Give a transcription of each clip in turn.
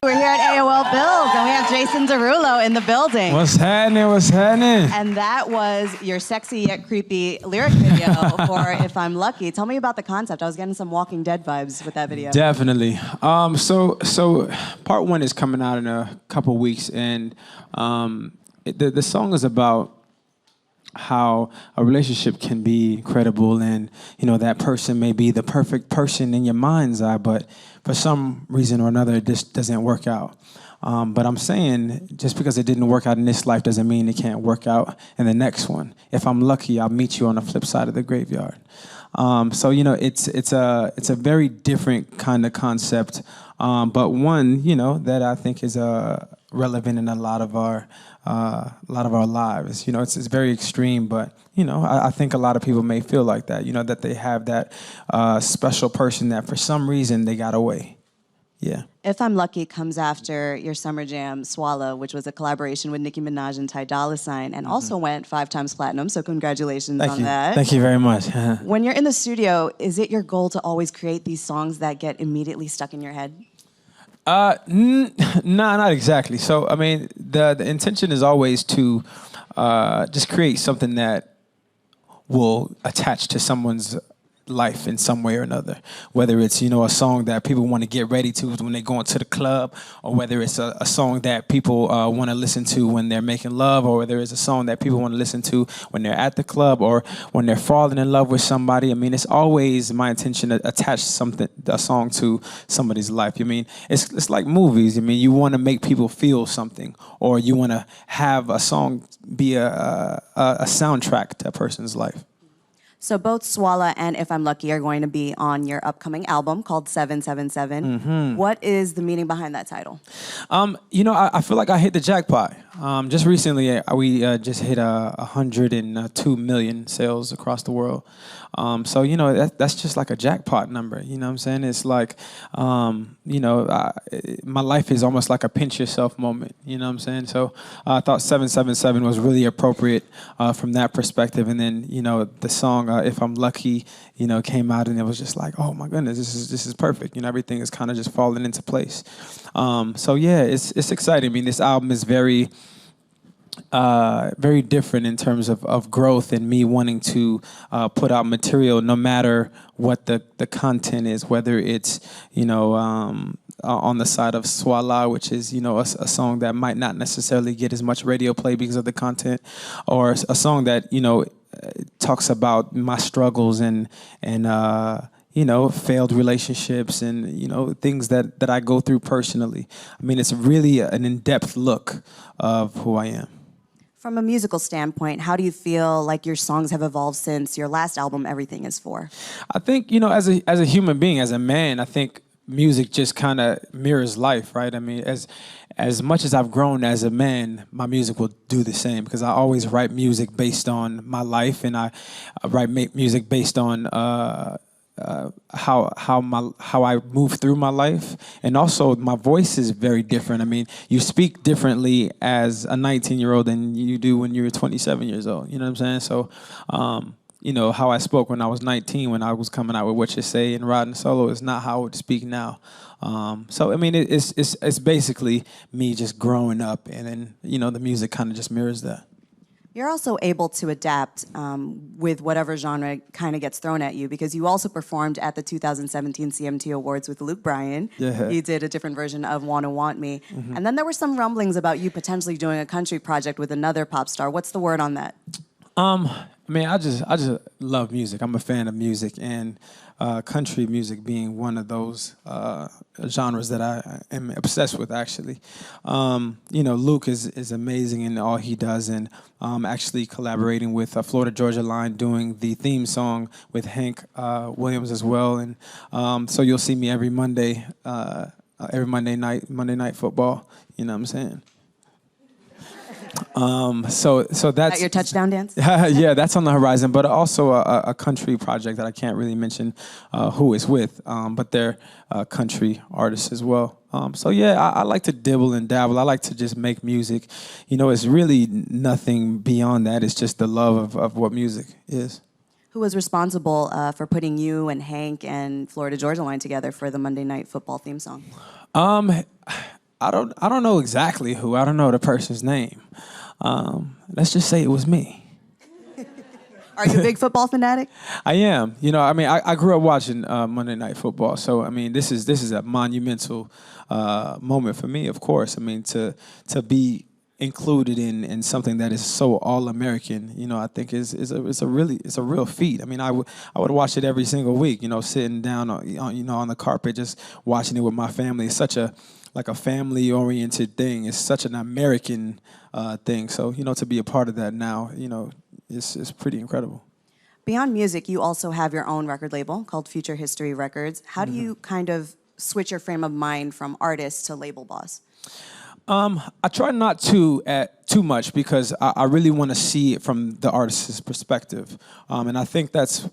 We're here at AOL Builds, and we have Jason Derulo in the building. What's happening? What's happening? And that was your sexy yet creepy lyric video for If I'm Lucky. Tell me about the concept. I was getting some Walking Dead vibes with that video. Definitely. So part one is coming out in a couple weeks, and the song is about how a relationship can be incredible, and that person may be the perfect person in your mind's eye, but for some reason or another it just doesn't work out. But I'm saying just because it didn't work out in this life doesn't mean it can't work out in the next one. If I'm lucky, I'll meet you on the flip side of the graveyard. So it's a very different kind of concept, but one that I think is relevant in a lot of our lives. It's very extreme, but I think a lot of people may feel like that. That they have that special person that for some reason they got away. Yeah. If I'm Lucky comes after your summer jam, Swallow, which was a collaboration with Nicki Minaj and Ty Dolla $ign, and also went 5 times platinum, so congratulations on that. Thank you very much. When you're in the studio, is it your goal to always create these songs that get immediately stuck in your head? No, not exactly. So, I mean, the intention is always to just create something that will attach to someone's life in some way or another, whether it's a song that people want to get ready to when they go into the club, or whether it's a song that people want to listen to when they're making love, or whether it's a song that people want to listen to when they're at the club or when they're falling in love with somebody. I mean, it's always my intention to attach a song to somebody's life. I mean, it's like movies. I mean, you want to make people feel something, or you want to have a song be a soundtrack to a person's life. So both Swallow and If I'm Lucky are going to be on your upcoming album called 777. Mm-hmm. What is the meaning behind that title? I feel like I hit the jackpot. Just recently, we just hit 102 million sales across the world. So that's just like a jackpot number. You know what I'm saying? It's like, my life is almost like a pinch yourself moment. You know what I'm saying? So I thought 777 was really appropriate from that perspective. And then the song If I'm Lucky, came out, and it was just like, oh my goodness, this is perfect. Everything is kind of just falling into place. So yeah, it's exciting. I mean, this album is very different in terms of growth, and me wanting to put out material no matter what the content is, whether it's on the side of Swallow, which is a song that might not necessarily get as much radio play because of the content, or a song that talks about my struggles and failed relationships and things that I go through personally. I mean, it's really an in-depth look of who I am. From a musical standpoint, how do you feel like your songs have evolved since your last album, Everything Is For? I think, as a human being, as a man, I think music just kind of mirrors life, right? I mean, as much as I've grown as a man, my music will do the same, because I always write music based on my life, and I write music based on how I move through my life, and also my voice is very different. I mean, you speak differently as a 19-year-old than you do when you're 27 years old. You know what I'm saying? So, how I spoke when I was 19, when I was coming out with What You Say and riding solo, is not how I would speak now. So I mean, it's basically me just growing up, and then the music kind of just mirrors that. You're also able to adapt with whatever genre kind of gets thrown at you, because you also performed at the 2017 CMT Awards with Luke Bryan. Yeah. You did a different version of Wanna Want Me. Mm-hmm. And then there were some rumblings about you potentially doing a country project with another pop star. What's the word on that? I mean, I just love music. I'm a fan of music, and country music being one of those genres that I am obsessed with, actually. Luke is amazing in all he does, and actually collaborating with Florida Georgia Line, doing the theme song with Hank Williams as well. And so you'll see me every Monday night, Monday Night Football. You know what I'm saying? So that's your touchdown dance? Yeah, that's on the horizon, but also a country project that I can't really mention who it's with, but they're country artists as well. So yeah, I like to dibble and dabble. I like to just make music. It's really nothing beyond that. It's just the love of what music is. Who was responsible for putting you and Hank and Florida Georgia Line together for the Monday Night Football theme song? I don't know exactly who. I don't know the person's name. Let's just say it was me. Are you a big football fanatic? I am. You know, I mean, I grew up watching Monday Night Football, so I mean, this is a monumental moment for me. Of course, I mean, to be included in something that is so all American, you know, I think is a real feat. I mean, I would watch it every single week. You know, sitting down on the carpet, just watching it with my family. It's such a family oriented thing. It's such an American thing. So you know, to be a part of that now, you know, it's pretty incredible. Beyond music, you also have your own record label called Future History Records. How do you kind of switch your frame of mind from artist to label boss? I try not to at too much because I really want to see it from the artist's perspective, and I think that's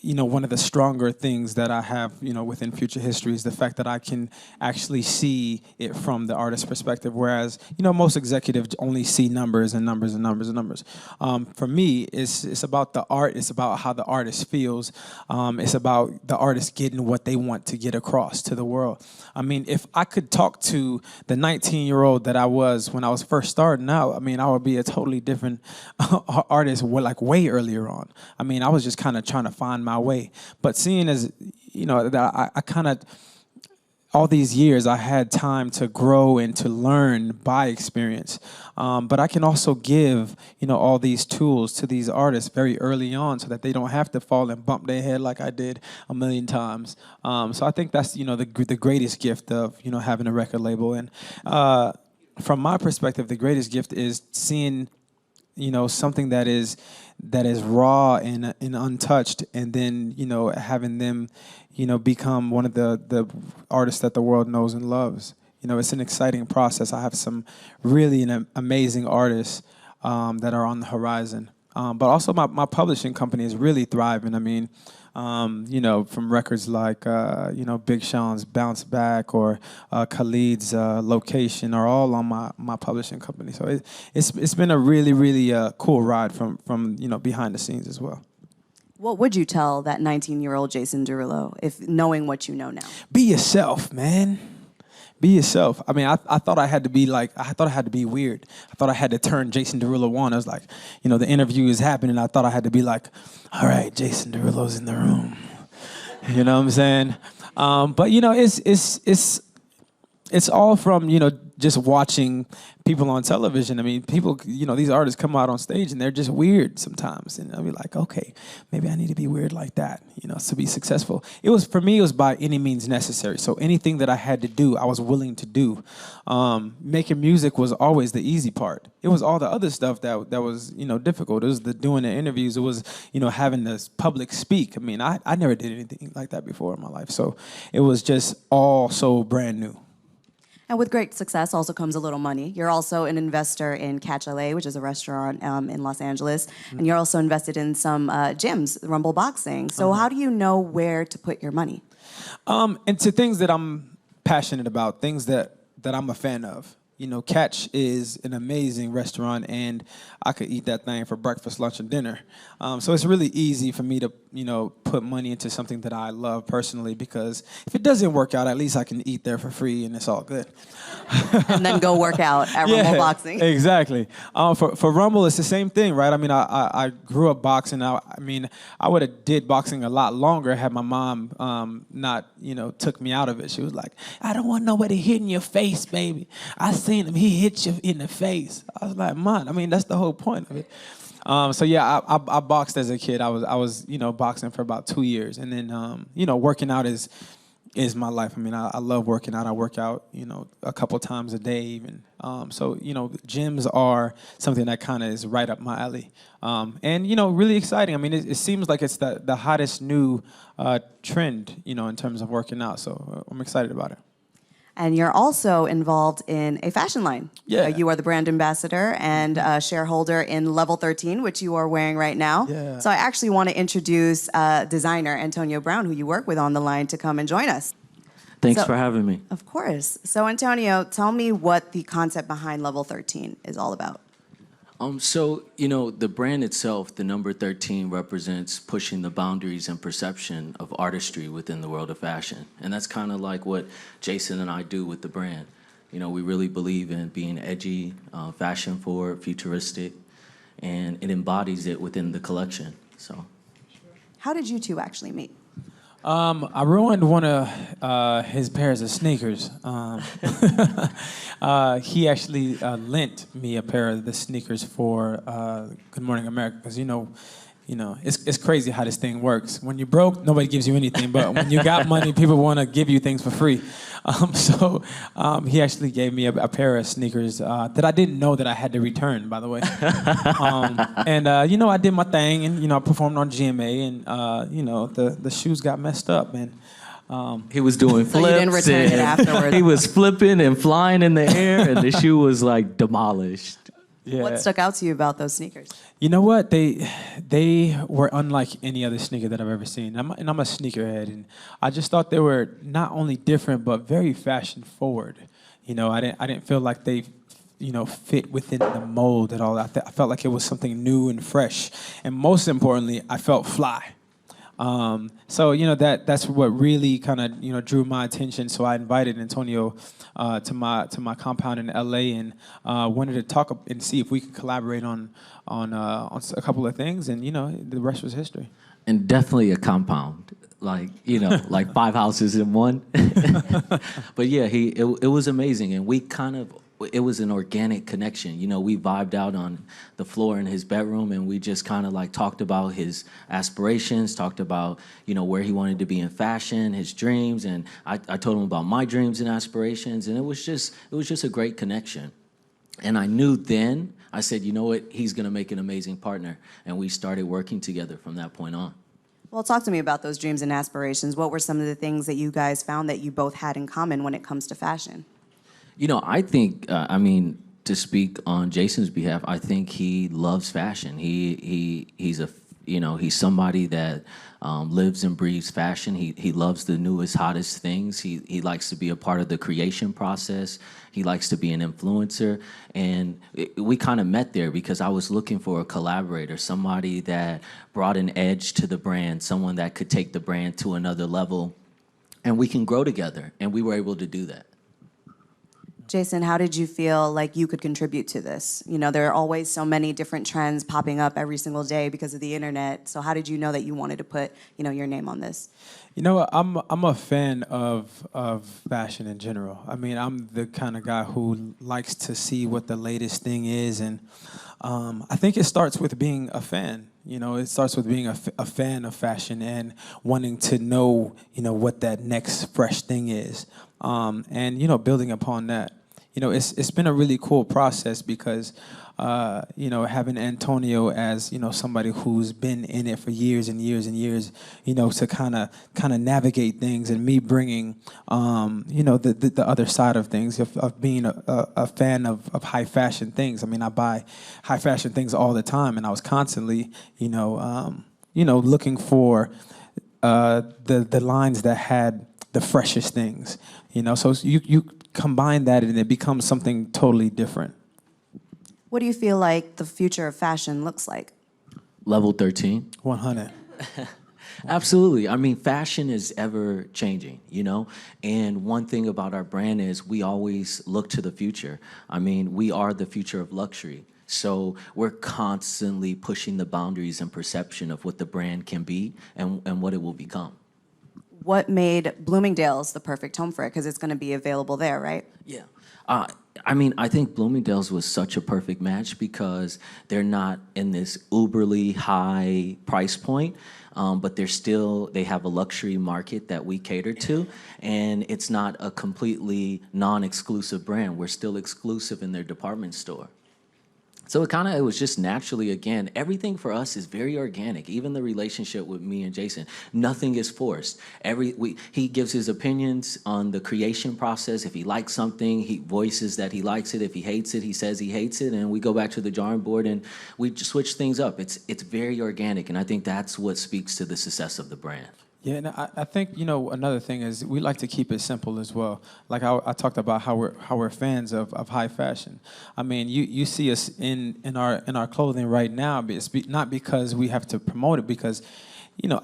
one of the stronger things that I have, you know, within Future History is the fact that I can actually see it from the artist's perspective, whereas, you know, most executives only see numbers and numbers and numbers and numbers. For me, it's about the art. It's about how the artist feels. It's about the artist getting what they want to get across to the world. I mean, if I could talk to the 19-year-old that I was when I was first starting out, I mean, I would be a totally different artist, like way earlier on. I mean, I was just kind of trying to find my way. But seeing as, you know, that I kind of, all these years I had time to grow and to learn by experience. But I can also give, you know, all these tools to these artists very early on so that they don't have to fall and bump their head like I did a million times. So I think that's, you know, the greatest gift of, you know, having a record label. And from my perspective, the greatest gift is seeing, you know, something that is raw and untouched, and then, you know, having them, you know, become one of the artists that the world knows and loves. You know, it's an exciting process. I have some really amazing artists that are on the horizon. But also my publishing company is really thriving. I mean, you know, from records like, you know, Big Sean's Bounce Back or Khalid's Location are all on my publishing company. So it's been a really, really cool ride from, you know, behind the scenes as well. What would you tell that 19-year-old Jason Derulo, if knowing what you know now? Be yourself, man. Be yourself. I mean, I thought I had to be weird. I thought I had to turn Jason Derulo on. I was like, you know, the interview is happening. I thought I had to be like, all right, Jason Derulo's in the room. You know what I'm saying? But, you know, it's all from, you know, just watching people on television. I mean, people, you know, these artists come out on stage and they're just weird sometimes. And I'll be like, okay, maybe I need to be weird like that, you know, to be successful. For me, it was by any means necessary. So anything that I had to do, I was willing to do. Making music was always the easy part. It was all the other stuff that was, you know, difficult. It was doing the interviews. It was, you know, having this public speak. I mean, I never did anything like that before in my life. So it was just all so brand new. And with great success also comes a little money. You're also an investor in Catch LA, which is a restaurant in Los Angeles. And you're also invested in some gyms, Rumble Boxing. So how do you know where to put your money? Into things that I'm passionate about, things that I'm a fan of. You know, Catch is an amazing restaurant, and I could eat that thing for breakfast, lunch, and dinner. So it's really easy for me to, you know, put money into something that I love personally, because if it doesn't work out, at least I can eat there for free, and it's all good. And then go work out at Rumble Boxing. Exactly. For Rumble, it's the same thing, right? I mean, I grew up boxing. I mean, I would have did boxing a lot longer had my mom not, you know, took me out of it. She was like, I don't want nobody hitting your face, baby. I seen him, he hit you in the face. I was like, man, I mean, that's the whole point of it. So yeah, I boxed as a kid. I was you know, boxing for about 2 years, and then you know, working out is my life. I mean, I love working out. I work out, you know, a couple times a day even. So you know, gyms are something that kind of is right up my alley, and you know, really exciting. I mean, it seems like it's the hottest new trend, you know, in terms of working out. So I'm excited about it. And you're also involved in a fashion line. Yeah. You are the brand ambassador and shareholder in Level 13, which you are wearing right now. Yeah. So I actually want to introduce designer Antonio Brown, who you work with on the line, to come and join us. Thanks for having me. Of course. So Antonio, tell me what the concept behind Level 13 is all about. So, you know, the brand itself, the number 13 represents pushing the boundaries and perception of artistry within the world of fashion. And that's kind of like what Jason and I do with the brand. You know, we really believe in being edgy, fashion forward, futuristic, and it embodies it within the collection, so. How did you two actually meet? I ruined one of his pairs of sneakers. He actually lent me a pair of the sneakers for Good Morning America, because you know, it's crazy how this thing works. When you're broke, nobody gives you anything, but when you got money, people want to give you things for free. So he actually gave me a pair of sneakers that I didn't know that I had to return, by the way. You know, I did my thing, and you know, I performed on GMA, and you know, the shoes got messed up, and he was doing flips. So you didn't return it afterwards. He was flipping and flying in the air, and the shoe was like demolished. yeah. What stuck out to you about those sneakers? You know what? They were unlike any other sneaker that I've ever seen. I'm a sneakerhead, and I just thought they were not only different but very fashion forward. You know, I didn't feel like they, you know, fit within the mold at all. I felt like it was something new and fresh, and most importantly, I felt fly. So you know, that's what really kind of, you know, drew my attention. So I invited Antonio to my compound in LA, and wanted to talk and see if we could collaborate on a couple of things, and you know, the rest was history. And definitely a compound, like, you know, like 5 houses in one. But yeah, it was amazing, and it was an organic connection. You know, we vibed out on the floor in his bedroom, and we just kind of like talked about his aspirations, talked about, you know, where he wanted to be in fashion, his dreams, and I told him about my dreams and aspirations, and it was just a great connection. And I knew then, I said, you know what, he's gonna make an amazing partner, and we started working together from that point on. Well, talk to me about those dreams and aspirations. What were some of the things that you guys found that you both had in common when it comes to fashion? You know, I think, I mean, to speak on Jason's behalf, I think he loves fashion. He's somebody that lives and breathes fashion. He loves the newest, hottest things. He likes to be a part of the creation process. He likes to be an influencer. And we kind of met there because I was looking for a collaborator, somebody that brought an edge to the brand, someone that could take the brand to another level, and we can grow together. And we were able to do that. Jason, how did you feel like you could contribute to this? You know, there are always so many different trends popping up every single day because of the internet. So how did you know that you wanted to put, you know, your name on this? You know, I'm a fan of fashion in general. I mean, I'm the kind of guy who likes to see what the latest thing is, and I think it starts with being a fan. You know, it starts with being a fan of fashion and wanting to know, you know, what that next fresh thing is, and you know, building upon that. You know, it's been a really cool process because, you know, having Antonio as, you know, somebody who's been in it for years and years and years, you know, to kind of navigate things, and me bringing, you know, the other side of things, of being a fan of high fashion things. I mean, I buy high fashion things all the time, and I was constantly, you know, looking for the lines that had the freshest things, you know. So you combine that, and it becomes something totally different. What do you feel like the future of fashion looks like? Level 13. 100. Absolutely. I mean, fashion is ever changing, you know? And one thing about our brand is we always look to the future. I mean, we are the future of luxury. So we're constantly pushing the boundaries and perception of what the brand can be and what it will become. What made Bloomingdale's the perfect home for it? Because it's going to be available there, right? Yeah. I mean, I think Bloomingdale's was such a perfect match because they're not in this uberly high price point, but they have a luxury market that we cater to, and it's not a completely non-exclusive brand. We're still exclusive in their department store. So it was just naturally, again, everything for us is very organic, even the relationship with me and Jason. Nothing is forced. He gives his opinions on the creation process. If he likes something, he voices that he likes it. If he hates it, he says he hates it, and we go back to the drawing board and we just switch things up. It's very organic, and I think that's what speaks to the success of the brand. Yeah, and I think another thing is we like to keep it simple as well. Like I talked about how we're fans of high fashion. I mean, you see us in our clothing right now, but it's not because we have to promote it, because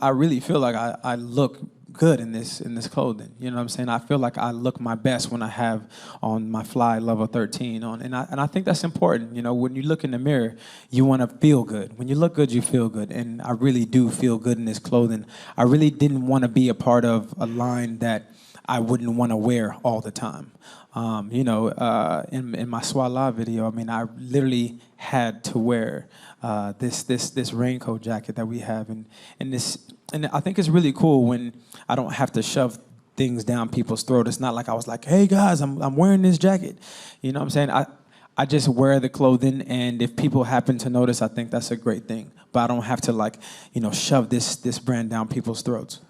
I really feel like I look good in this clothing. You know what I'm saying? I feel like I look my best when I have on my fly level 13 on, and I think that's important. When you look in the mirror, you want to feel good. When you look good, you feel good, and I really do feel good in this clothing. I really didn't want to be a part of a line that I wouldn't want to wear all the time. In my Swala video, I mean, I literally had to wear this raincoat jacket that we have, and I think it's really cool when I don't have to shove things down people's throat. It's not like I was like, hey guys, I'm wearing this jacket. You know what I'm saying? I just wear the clothing, and if people happen to notice, I think that's a great thing. But I don't have to shove this brand down people's throats.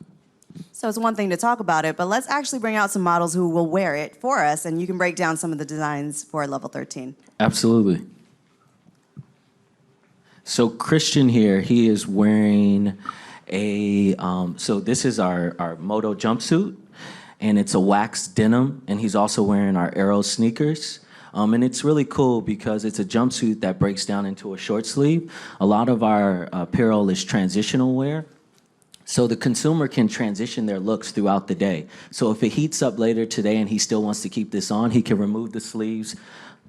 So it's one thing to talk about it, but let's actually bring out some models who will wear it for us, and you can break down some of the designs for level 13. Absolutely. So Christian here, he is wearing so this is our moto jumpsuit, and it's a wax denim, and he's also wearing our Aero sneakers. And it's really cool because it's a jumpsuit that breaks down into a short sleeve. A lot of our apparel is transitional wear. So the consumer can transition their looks throughout the day. So if it heats up later today and he still wants to keep this on, he can remove the sleeves,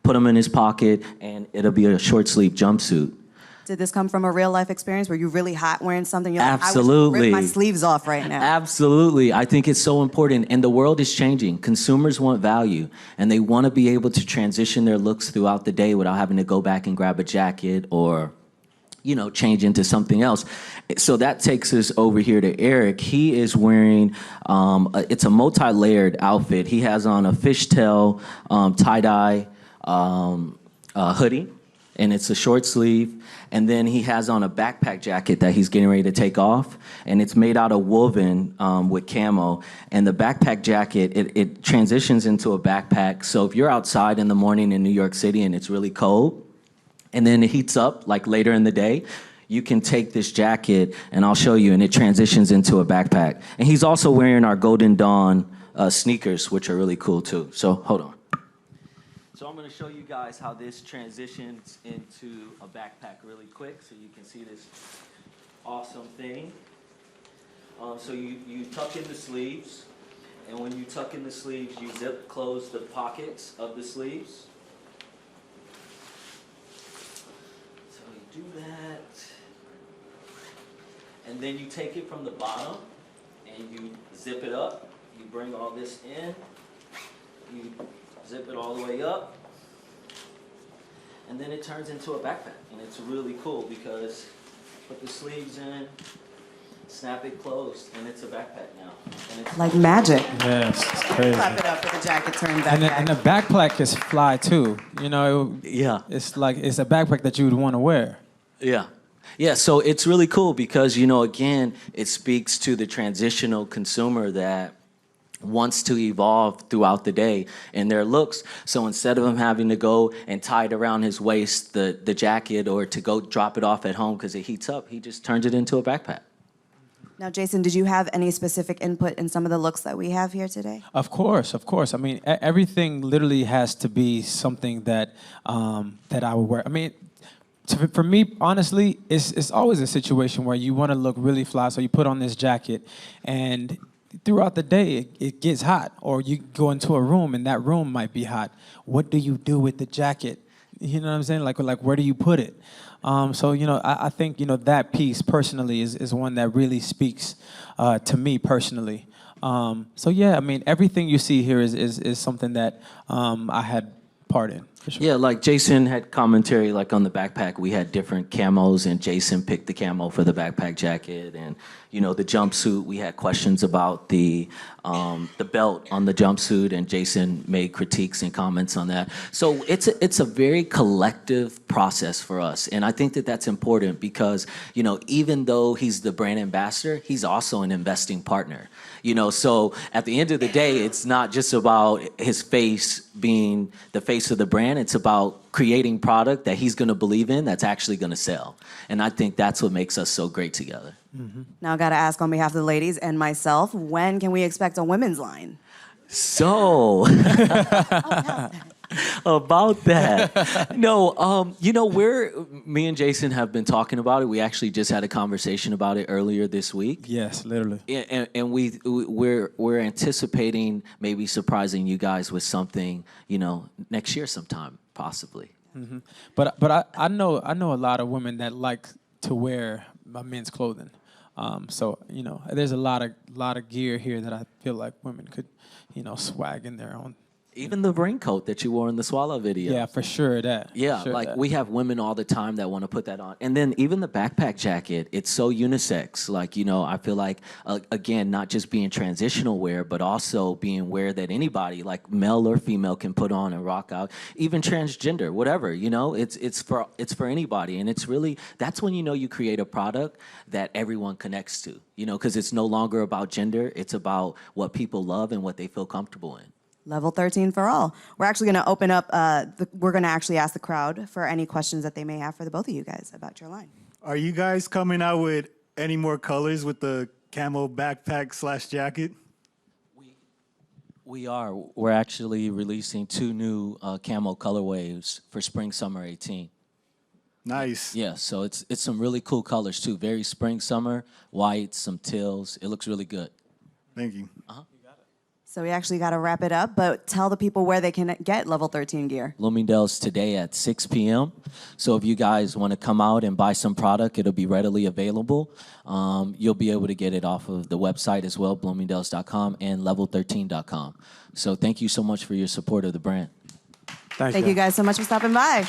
put them in his pocket, and it'll be a short sleeve jumpsuit. Did this come from a real life experience? Were you really hot wearing something? You're like, Absolutely. I would rip my sleeves off right now. Absolutely. I think it's so important. And the world is changing. Consumers want value, and they want to be able to transition their looks throughout the day without having to go back and grab a jacket or change into something else. So that takes us over here to Eric. He is wearing, it's a multi-layered outfit. He has on a fishtail tie-dye hoodie, and it's a short sleeve. And then he has on a backpack jacket that he's getting ready to take off, and it's made out of woven with camo. And the backpack jacket, it transitions into a backpack. So if you're outside in the morning in New York City and it's really cold, and then it heats up like later in the day, you can take this jacket, and I'll show you, and it transitions into a backpack. And he's also wearing our Golden Dawn sneakers, which are really cool too. So hold on. So I'm gonna show you guys how this transitions into a backpack really quick so you can see this awesome thing. So you tuck in the sleeves, and when you tuck in the sleeves, you zip close the pockets of the sleeves. Do that, and then you take it from the bottom and you zip it up. You bring all this in, you zip it all the way up, and then it turns into a backpack. And it's really cool because put the sleeves in, snap it closed, and it's a backpack now. And it's like magic. Yes, it's crazy. Clap it up for the jacket turned backpack. And the backpack is fly too. Yeah. It's a backpack that you would want to wear. Yeah. Yeah, so it's really cool because, again, it speaks to the transitional consumer that wants to evolve throughout the day in their looks. So instead of him having to go and tie it around his waist, the jacket, or to go drop it off at home because it heats up, he just turns it into a backpack. Now, Jason, did you have any specific input in some of the looks that we have here today? Of course. I mean, everything literally has to be something that that I would wear. I mean, for me, honestly, it's always a situation where you want to look really fly, so you put on this jacket, and throughout the day, it gets hot, or you go into a room, and that room might be hot. What do you do with the jacket? You know what I'm saying? Like where do you put it? So, I think, that piece personally is one that really speaks to me personally. So, yeah, I mean, everything you see here is something that I had part in. For sure. Yeah, like Jason had commentary, like on the backpack, we had different camos, and Jason picked the camo for the backpack jacket, and the jumpsuit, we had questions about the belt on the jumpsuit, and Jason made critiques and comments on that. So it's a very collective process for us, and I think that that's important because even though he's the brand ambassador, he's also an investing partner. So at the end of the day, it's not just about his face being the face of the brand. it's about creating product that he's going to believe in that's actually going to sell. And I think that's what makes us so great together. Now I got to ask on behalf of the ladies and myself, when can we expect a women's line? So, about that. No, you know, me and Jason have been talking about it. We actually just had a conversation about it earlier this week. Yes, literally. And we're anticipating maybe surprising you guys with something, you know, next year sometime, possibly. But I know a lot of women that like to wear men's clothing. So you know, there's a lot of gear here that I feel like women could, you know, swag in their own. Even the raincoat that you wore in the Swallow video. Yeah, for sure that. Yeah, sure like that. we have women all the time that want to put that on. And then even the backpack jacket, it's so unisex. Like, you know, I feel like, again, not just being transitional wear, but also being wear that anybody, like male or female, can put on and rock out. Even transgender, whatever, you know, it's for anybody. And it's really, that's when you know you create a product that everyone connects to, you know, because it's no longer about gender. It's about what people love and what they feel comfortable in. Level 13 for all. We're actually going to open up, we're going to actually ask the crowd for any questions that they may have for the both of you guys about your line. Are you guys coming out with any more colors with the camo backpack / jacket? We are. We're actually releasing 2 new camo colorways for spring summer 18. Nice. Yeah, so it's some really cool colors too. Very spring summer, white, some teals. It looks really good. Thank you. So we actually got to wrap it up, but tell the people where they can get level 13 gear. Bloomingdale's today at 6 p.m. So if you guys want to come out and buy some product, it'll be readily available. You'll be able to get it off of the website as well, bloomingdales.com and level13.com. So thank you so much for your support of the brand. Thank you guys so much for stopping by.